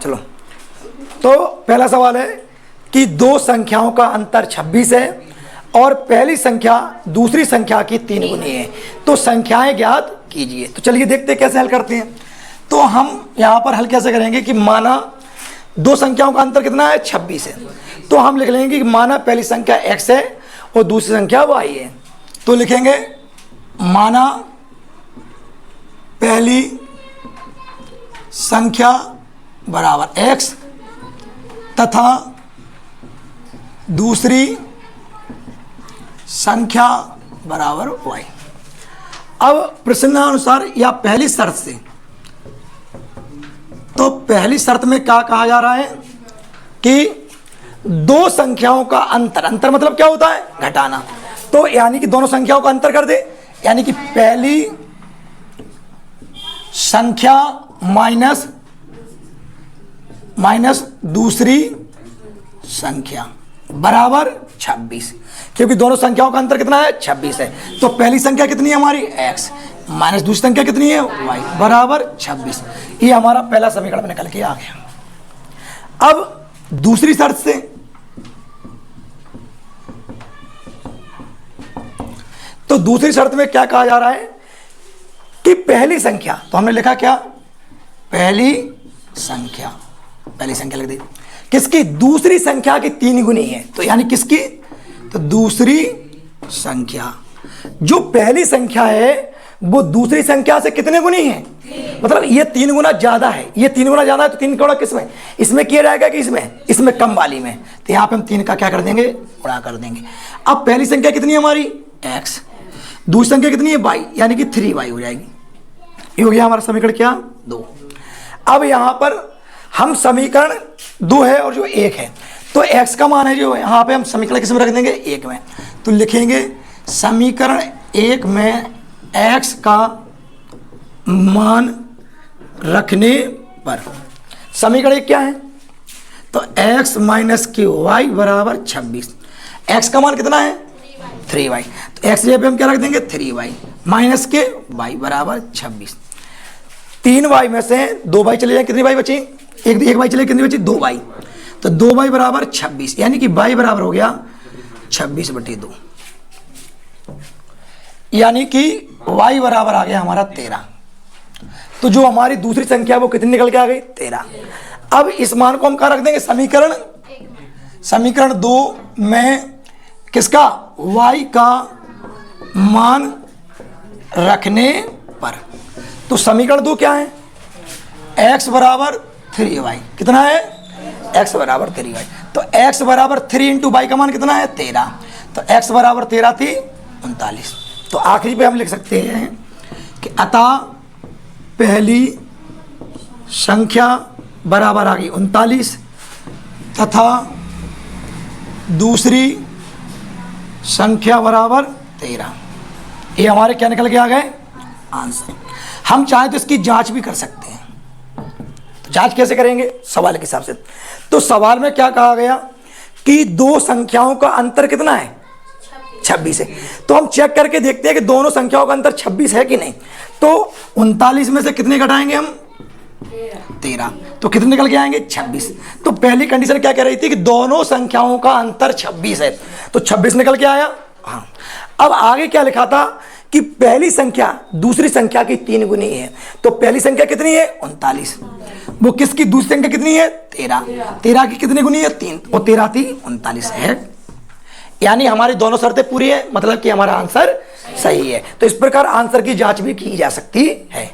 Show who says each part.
Speaker 1: चलो, तो पहला सवाल है कि दो संख्याओं का अंतर 26 है और पहली संख्या दूसरी संख्या की 3 गुनी है, तो संख्याएं ज्ञात कीजिए। तो चलिए देखते हैं कैसे हल करते हैं। तो हम यहाँ पर हल कैसे करेंगे कि माना दो संख्याओं का अंतर कितना है, 26 है, तो हम लिख लेंगे कि माना पहली संख्या x है और दूसरी संख्या y है। तो लिखेंगे माना पहली संख्या बराबर x तथा दूसरी संख्या बराबर y। अब प्रश्नानुसार या पहली शर्त से, तो पहली शर्त में क्या कहा जा रहा है कि दो संख्याओं का अंतर, अंतर मतलब क्या होता है, घटाना। तो यानी कि दोनों संख्याओं का अंतर कर दे, यानी कि पहली संख्या माइनस दूसरी संख्या बराबर 26, क्योंकि दोनों संख्याओं का अंतर कितना है, 26 है। तो पहली संख्या कितनी है हमारी, x माइनस दूसरी संख्या कितनी है, y बराबर 26। ये हमारा पहला समीकरण निकल के आ गया। अब दूसरी शर्त से, तो दूसरी शर्त में क्या कहा जा रहा है कि पहली संख्या, तो हमने लिखा क्या, पहली संख्या लिख दी, किसकी, दूसरी संख्या की 3 गुनी है। तो यानी किसकी, तो दूसरी संख्या, जो पहली संख्या है वो दूसरी संख्या से कितने गुनी है, मतलब ये 3 गुना ज्यादा है, ये 3 गुना ज्यादा है। तो 3 गुणा किसमें, इसमें किया जाएगा कि इसमें कम वाली में। तो यहाँ पे हम 3 का क्या कर देंगे, गुणा कर देंगे। अब पहली संख्या कितनी है हमारी, x, दूसरी संख्या कितनी है, y, यानी कि 3y हो जाएगी। ये हो गया हमारा समीकरण क्या, 2। अब यहाँ पर हम समीकरण 2 है और जो 1 है, तो x का मान है जो यहाँ पे हम समीकरण किस में रख देंगे, 1 में। तो लिखेंगे समीकरण 1 में x का मान रखने पर, समीकरण 1 क्या है, तो x माइनस y बराबर 26। x का मान कितना है, 3y, तो x जगह पे हम क्या रख देंगे, 3y माइनस y बराबर 26। 3y में से 2y चले जाए, कितनी y बची, एक y चले, कितनी बची, 2y, तो 2y बराबर 26, यानी कि y बराबर हो गया 26/2, यानी कि y बराबर आ गया हमारा 13। तो जो हमारी दूसरी संख्या वो कितनी निकल के आ गई, 13। अब इस मान को हम कहाँ रख देंगे, समीकरण 2 में किसका, y का मान रखने पर। तो समीकरण 2 क्या है, x बराबर 3y, कितना है, x बराबर 3y, तो x बराबर 3 इंटू y का मान कितना है, 13, तो x बराबर 13 थी 39। तो आखिरी पे हम लिख सकते हैं कि अतः पहली संख्या बराबर आ गई 39 तथा दूसरी संख्या बराबर 13। ये हमारे क्या निकल के आ गए, आंसर। हम चाहें तो इसकी जांच भी कर सकते हैं। तो जांच कैसे करेंगे, सवाल के हिसाब से। तो सवाल में क्या कहा गया कि दो संख्याओं का अंतर कितना है, 26 है। तो हम चेक करके देखते हैं कि दोनों संख्याओं का अंतर 26 है कि नहीं। तो 39 में से कितने घटाएंगे हम, 13, तो कितने निकल के आएंगे, 26। तो पहली कंडीशन क्या कह रही थी कि दोनों संख्याओं का अंतर 26 है, तो 26 निकल के आया। हाँ, अब आगे क्या लिखा था कि पहली संख्या दूसरी संख्या की 3 गुनी है। तो पहली संख्या कितनी है, 39, वो किसकी, दूसरी संख्या कितनी है, 13, 13 की कितनी गुनी है, 3, और 13 थी 39 है। यानी हमारी दोनों शर्तें पूरी है, मतलब कि हमारा आंसर सही है। तो इस प्रकार आंसर की जांच भी की जा सकती है।